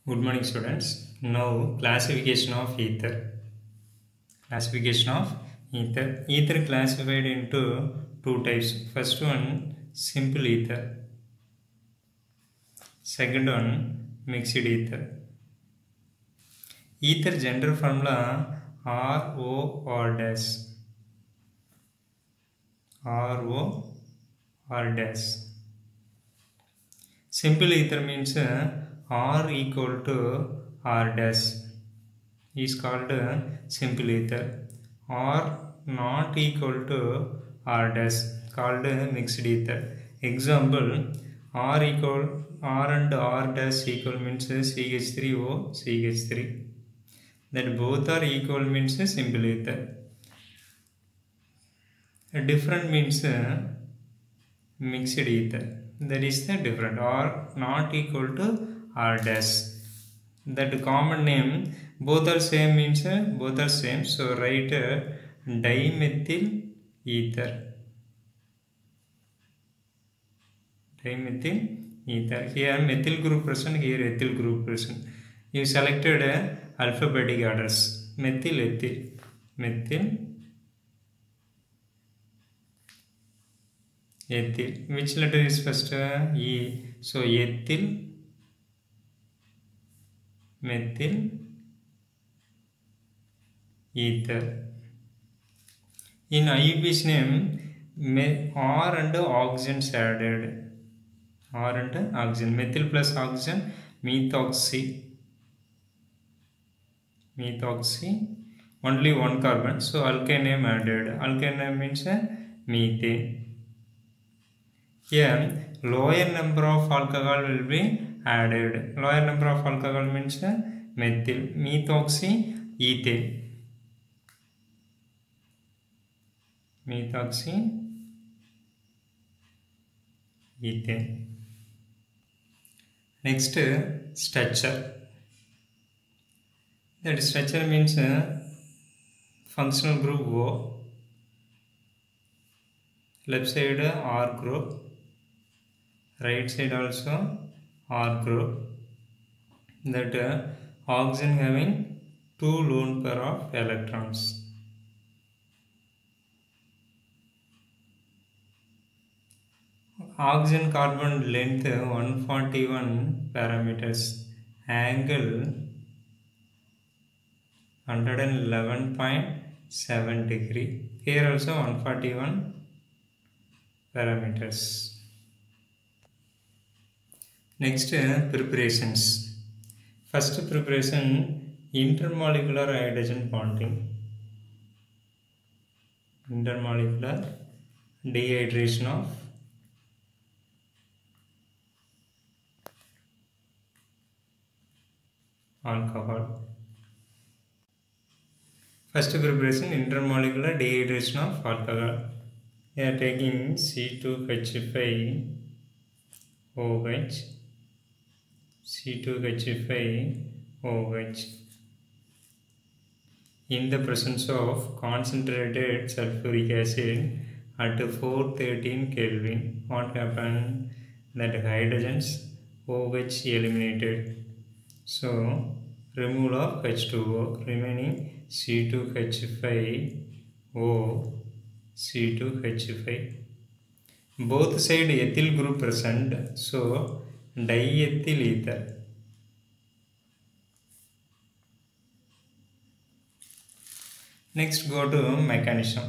Good morning, students. Now, classification of ether. Classification of ether. Ether classified into two types. First one, simple ether. Second one, mixed ether. Ether general formula RO dash. RO dash. Simple ether means R equal to R dash is called simple ether. R not equal to R dash called mixed ether. Example, R and R dash equal means CH3O CH3. That both are equal means simple ether. Different means mixed ether. That is the different. R not equal to R dash. That common name, both are same means both are same. So write dimethyl ether. Dimethyl ether. Here methyl group present, here ethyl group present. You selected alphabetic orders. Methyl, ethyl, methyl, ethyl. Which letter is first? E. So ethyl, methyl, ether. In IUPAC's name, R and oxygen added. R and oxygen. Methyl plus oxygen, methoxy. Methoxy. Only one carbon. So alkyne name added. Alkyne name means methane. Here, lower number of alcohol will be added. Lower number of alcohol means methyl. Methoxy, ethane. Methoxy, ethane. Next, structure. That structure means functional group O. Left side R group. Right side also R group. That oxygen having 2 lone pair of electrons. Oxygen carbon length 141 parameters. Angle 111.7 degree. Here also 141 parameters. Next, preparations. First preparation, intermolecular hydrogen bonding. Intermolecular dehydration of alcohol. First preparation, intermolecular dehydration of alcohol. We are taking C2H5OH, C2H5OH in the presence of concentrated sulfuric acid at 413 Kelvin. What happened? That hydrogens OH eliminated. So removal of H2O, remaining C2H5O, C2H5. Both side ethyl group present, so diethyl ether. Next, go to mechanism.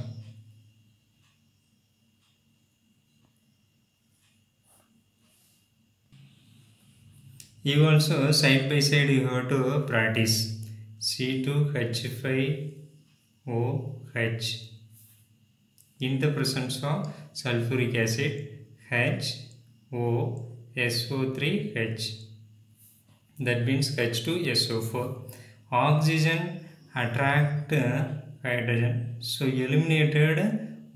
You also side by side you have to practice. C2H5OH in the presence of sulfuric acid HOSO3H. That means H2SO4. Oxygen attract hydrogen. So eliminated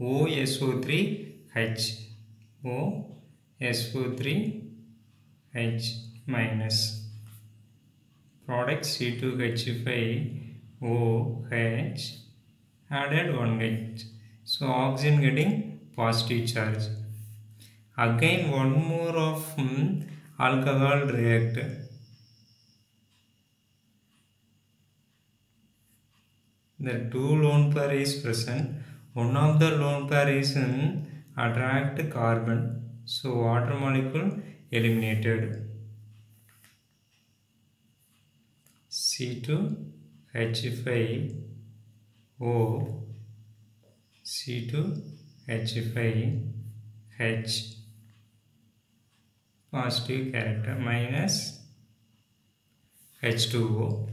OSO3H. OSO3H minus. Product C2H5OH added 1 H. So oxygen getting positive charge. Again one more of alcohol react. the two lone pair is present. One of the lone pair is attract carbon, so water molecule eliminated. C2H5O, C2H5H, positive character, minus H2O.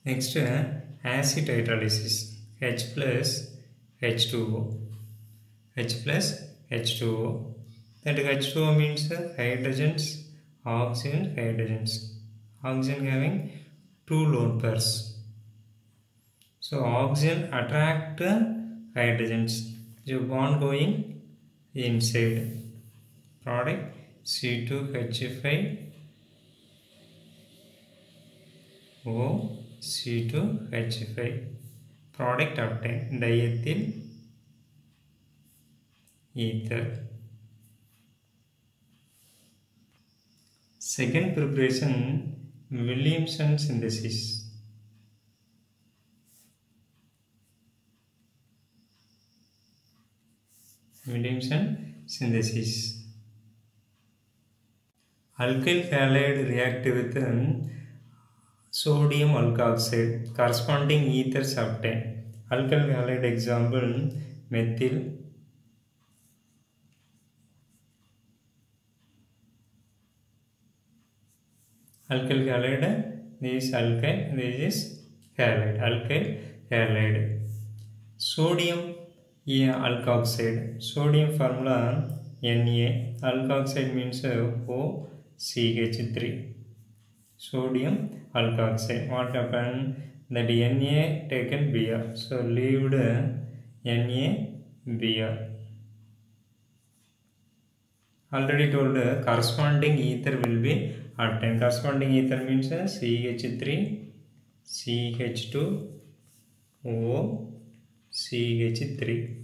Next, acid hydrolysis, H plus H2O, H plus H2O. That H2O means hydrogens, oxygen, hydrogens. Oxygen having two lone pairs. So oxygen attract hydrogens. So bond going inside. Product C2H5O, C2H5. Product obtained, diethyl ether. Second preparation, Williamson synthesis. Williamson synthesis. Alkyl halide react with sodium alkoxide, corresponding ethers obtained. Alkyl halide example, methyl, alkyl halide, this is alkyl, this is halide, alkyl halide. Sodium alkoxide, sodium formula Na, alkoxide means OCH3. Sodium alkoxide, what happened? That Na taken Br, so leaved NaBr. Already told corresponding ether will be obtained. Corresponding ether means CH3, CH2O, CH3.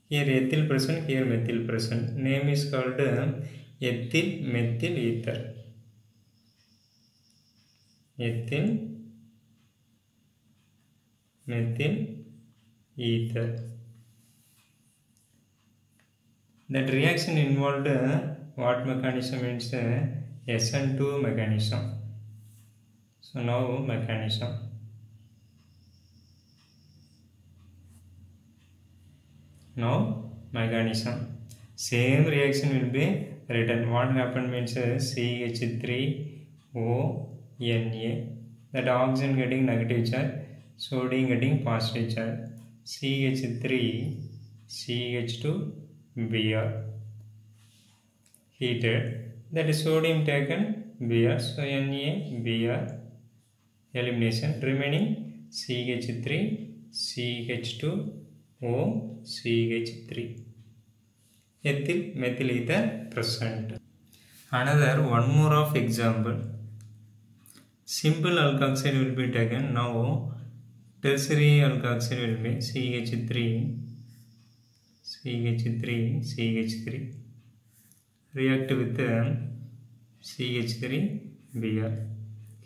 Here ethyl present, here methyl present. Name is called ethyl methyl ether. Ethyl methyl ether. That reaction involved what mechanism means SN2 mechanism. So now mechanism. Now mechanism. Same reaction will be written. What happened means CH3O Na. That oxygen getting negative charge, sodium getting positive charge. CH3 CH2 Br. Heated. That is sodium taken Br. So NaBr. Elimination. Remaining CH3 CH2O CH3. Ethyl methyl ether present. Another one more of example. Simple alkoxide will be taken. Now tertiary alkoxide will be CH3 CH3 react with CH3 Br.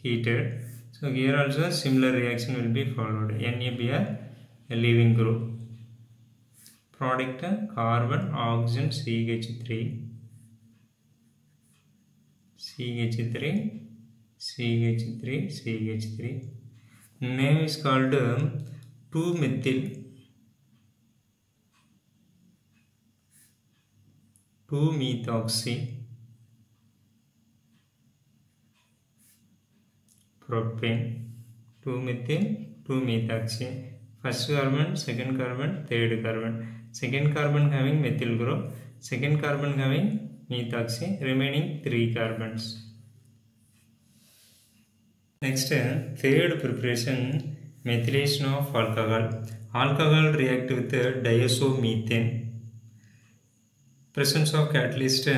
Heated. So here also similar reaction will be followed. NaBr leaving group. Product carbon, oxygen, CH3, CH3, CH3, CH3. Name is called 2-methyl, 2-methoxy propane, 2-methyl, 2-methoxy. First carbon, second carbon, third carbon. Second carbon having methyl group, second carbon having methoxy, remaining 3 carbons. Next, third preparation, methylation of alcohol. Alcohol react with diazomethane. Presence of catalyst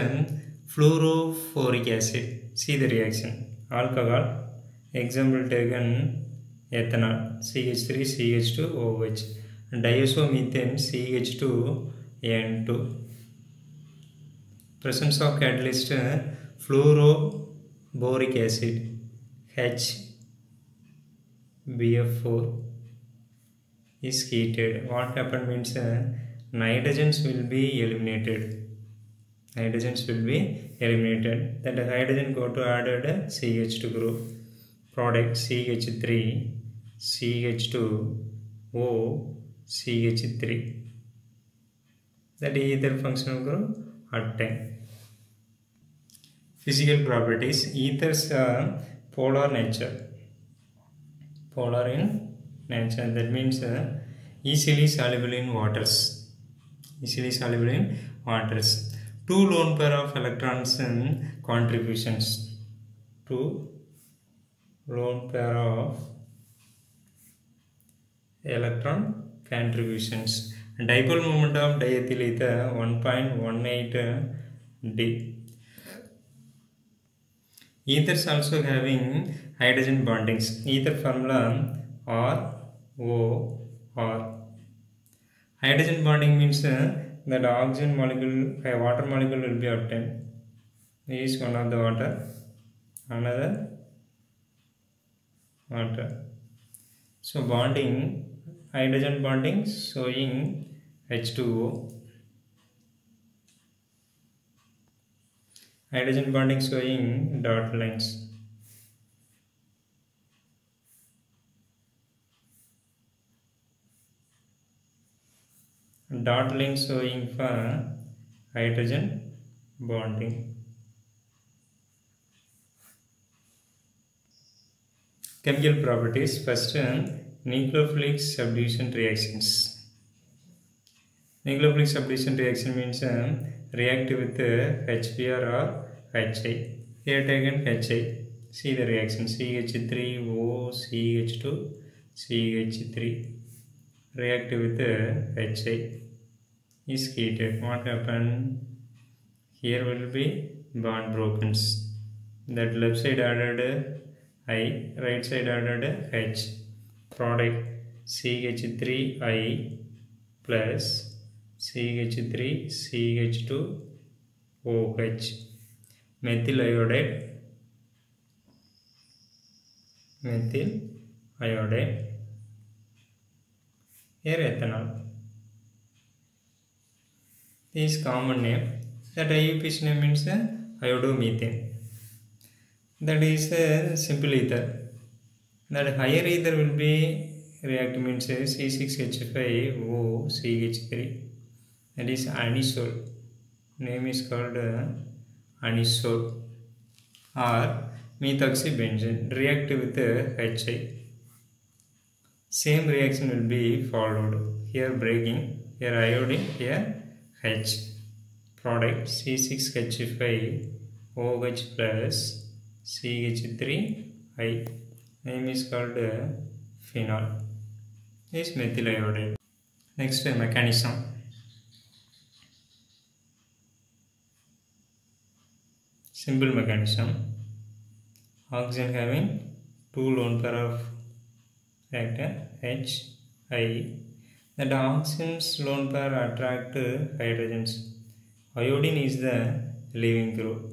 fluorophoric acid. See the reaction. Alcohol, example taken ethanol, CH3 CH2OH. Diazomethane CH2N2. Presence of catalyst fluoroboric acid. HBF4 is heated. What happened means nitrogens will be eliminated. Nitrogens will be eliminated. Then the hydrogen go to added CH2 group. Product CH3, CH2O, CH3. That is ether functional group octane. Physical properties. Ethers are polar nature. Polar in nature. That means easily soluble in waters. Easily soluble in waters. Two lone pair of electrons in contributions. Two lone pair of electron contributions. Dipole moment of diethyl ether 1.18 D. Ethers also having hydrogen bondings. Ether formula ROR. Hydrogen bonding means that oxygen molecule, a water molecule will be obtained. This is one of the water, another water. So bonding, hydrogen bonding showing H2O. Hydrogen bonding showing dot lines. Dot lines showing for hydrogen bonding. Chemical properties. First, nucleophilic substitution reactions. Nucleophilic substitution reaction means react with HBr or HI. Here taken HI. See the reaction CH3O CH2 CH3. React with HI is heated. What happened? Here will be bond broken. That left side added I, right side added H. Product CH3I plus CH3 CH2 OH. Methyl iodide. Methyl iodide. Here ethanol. This is common name. That IUPAC name means iodomethane. That is simple ether. That higher ether will be react means C6H5O CH3. That is anisole. Name is called anisole or methoxybenzene. React with HI. Same reaction will be followed. Here breaking, here iodine, here H. Product C6H5OH plus CH3I. Name is called phenol. This is methyl iodide. Next mechanism. Simple mechanism. Oxygen having two lone pair of reactor H, I. That oxygen's lone pair attract hydrogens. Iodine is the leaving group.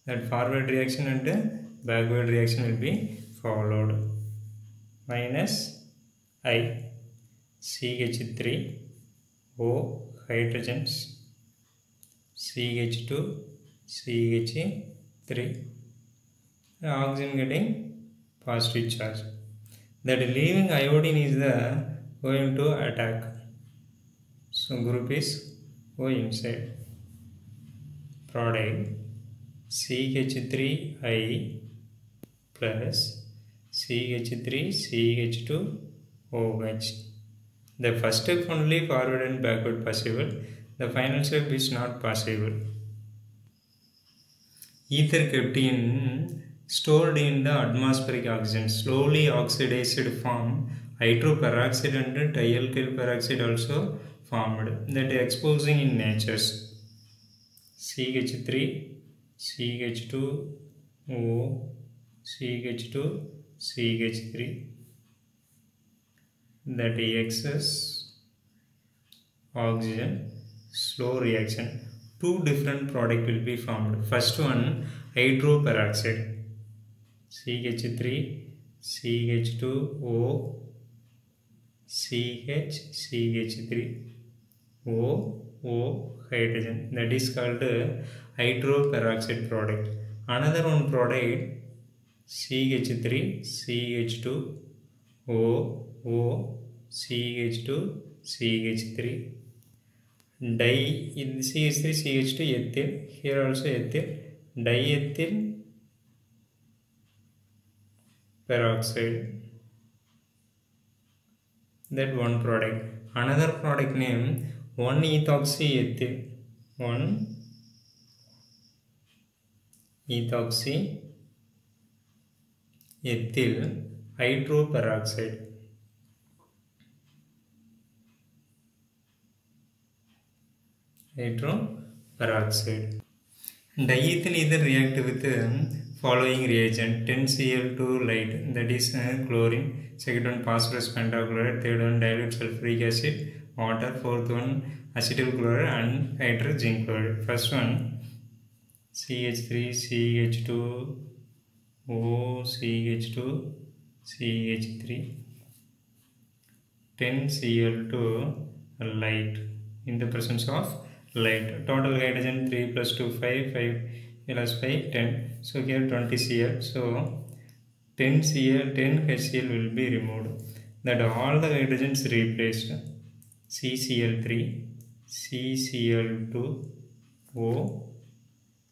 That forward reaction and backward reaction will be followed. Minus I, CH3, O hydrogens, CH2, CH3. The oxygen getting positive charge. That leaving iodine is the going to attack. So group is go inside. Product CH3I plus CH3 CH2 OH. The first step only forward and backward possible. The final step is not possible. Ether kept in stored in the atmospheric oxygen, slowly oxidized form hydroperoxide and dialkyl peroxide also formed, that exposing in natures. CH3, CH2O, CH2, CH3. That excess oxygen, slow reaction. Two different products will be formed. First one, hydroperoxide. CH3 CH2O CH3 O hydrogen, that is called hydroperoxide product. Another one product CH3 CH2O CH2 CH3 di in CH3 CH2 ethyl, here also ethyl, diethyl peroxide, that one product. Another product name 1-ethoxyethyl, 1-ethoxyethyl hydroperoxide. Hydroperoxide. Diethyl ether react with following reagent: 10Cl2 light, that is chlorine. Second one phosphorus pentachloride. Third one dilute sulfuric acid, water. Fourth one acetyl chloride and hydrogen chloride. First one CH3 CH2O CH2 CH3, 10Cl2 light in the presence of light. Total hydrogen 3 plus 2 5, 5 plus 5 10. So here 20Cl. So 10Cl, 10HCl will be removed. That all the hydrogens replaced. CCl3, CCl2, O,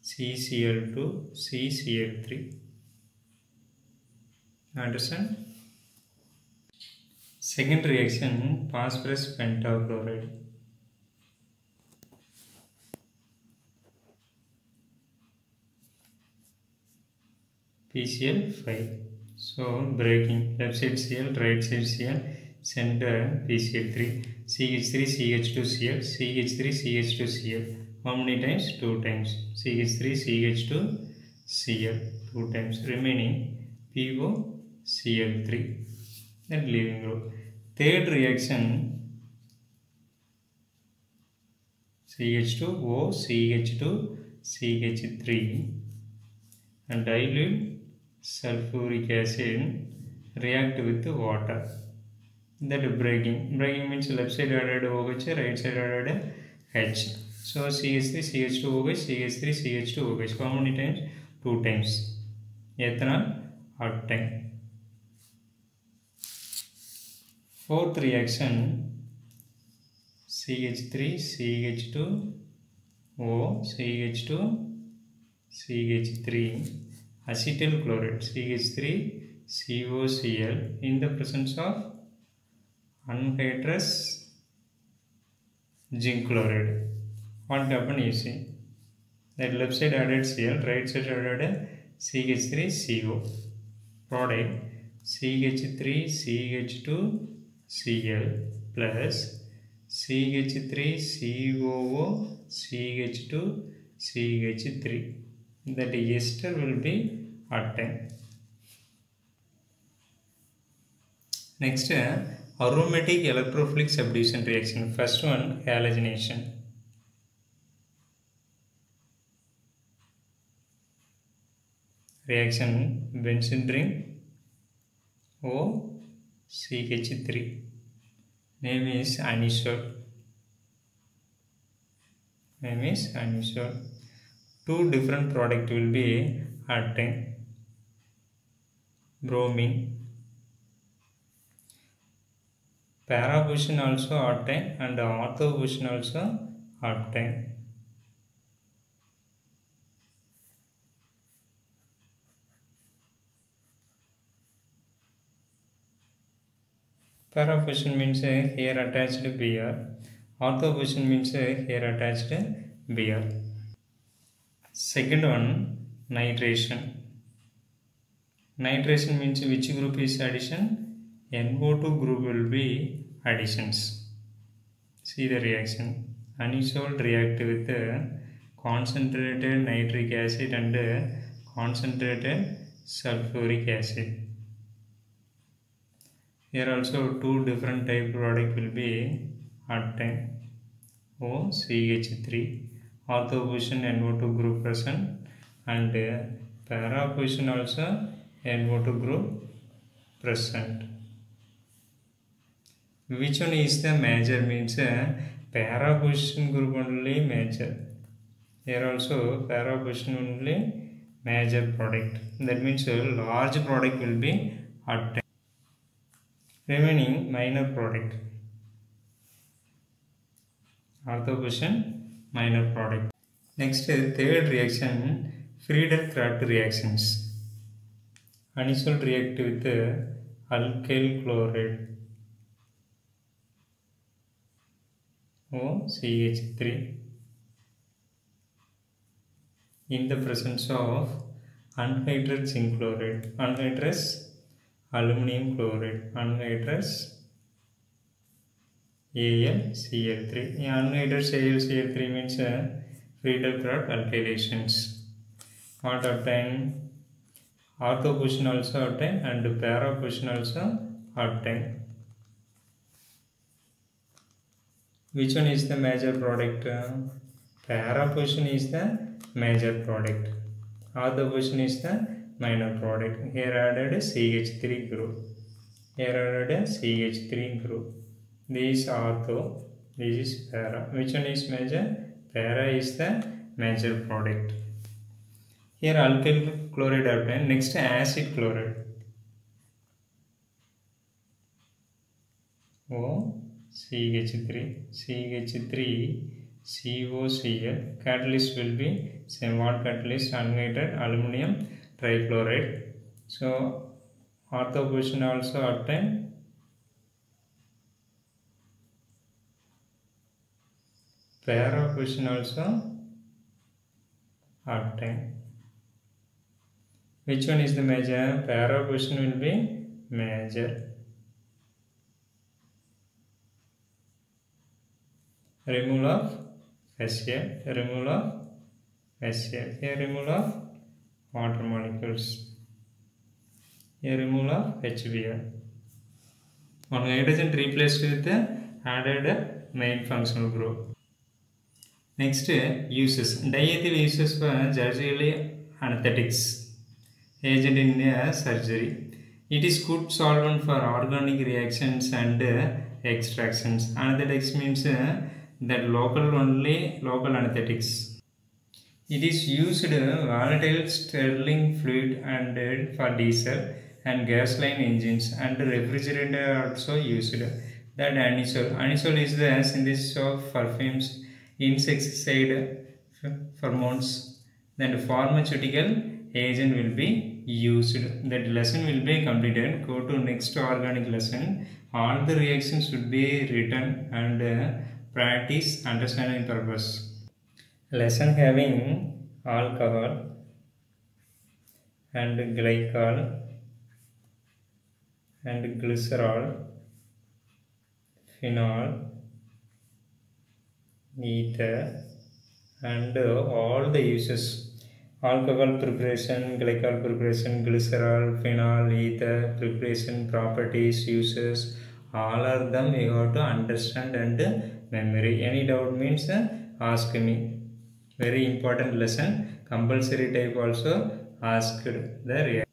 CCl2, CCl3. Understand? Second reaction, phosphorus pentachloride. PCl5. So breaking, left side Cl, right side Cl, center PCl3, CH3 CH2Cl, CH3 CH2Cl. How many times? 2 times. CH3 CH2Cl 2 times. Remaining POCl3. Then leaving group. Third reaction, CH2O CH2 CH3 and dilute sulfuric acid react with water. That breaking. Breaking means left side added OH, right side added H. So CH3 CH2OH, CH3 CH2OH. How many times? 2 times. Ethanol octane. Fourth reaction, CH3 CH2O CH2 CH3 acetyl chloride, CH3 COCl in the presence of anhydrous zinc chloride. What happened you see? That left side added Cl, right side added CH3CO. Product CH3 CH2Cl plus CH3 COO CH2 CH3. That ester will be octane. Next, aromatic electrophilic substitution reaction. First one, halogenation. Reaction benzene ring O CH3. Name is anisole. Name is anisole. Two different products will be octane. Bromine. Para position also octane and ortho position also octane. Para position means here attached Br. Ortho position means here attached Br. Second one, nitration. Nitration means which group is addition? NO2 group will be additions. See the reaction. Anisole react with concentrated nitric acid and concentrated sulfuric acid. Here also two different type product will be octane OCH3. Ortho position NO2 group present and para position also NO2 group present. Which one is the major means para position group only major. Here also para position only major product. That means a large product will be obtained. Remaining minor product. Ortho position minor product. Next third reaction, Friedel-Crafts reactions. Anisole react with alkyl chloride OCH3 in the presence of anhydrous zinc chloride, anhydrous aluminum chloride, anhydrous AlCl3. Anhydrous AlCl3 means Friedel-Crafts alkylations. What obtained? Ortho position also obtained and para position also obtained. Which one is the major product? Para position is the major product. Ortho position is the minor product. Here added CH3 group. Here added CH3 group. This is ortho. This is para. Which one is major? Para is the major product. Here alkyl chloride obtained. Next acid chloride. CH3, COCl. Catalyst will be same. What catalyst? Anhydrous aluminum trichloride. So ortho position also obtained. Para position also obtained. Which one is the major? Para position will be major. Removal of HCl, removal of HCl. Here removal of water molecules. Here removal of HBr. One hydrogen replaced with the added main functional group. Next uses. Diethyl uses for generally anesthetics agent in surgery. It is good solvent for organic reactions and extractions. Anesthetics means that local anesthetics. It is used volatile sterling fluid and for diesel and gasoline engines, and refrigerator also used. That anisole is the synthesis of perfumes, insecticide, pheromones. Then pharmaceutical agent will be used. That lesson will be completed. Go to next organic lesson. All the reactions should be written and practice understanding purpose. Lesson having alcohol and glycol and glycerol, phenol, ether, and all the uses. Alcohol preparation, glycol preparation, glycerol, phenol, ether preparation, properties, uses, all of them you have to understand and memory. Any doubt means ask me. Very important lesson. Compulsory type also asked the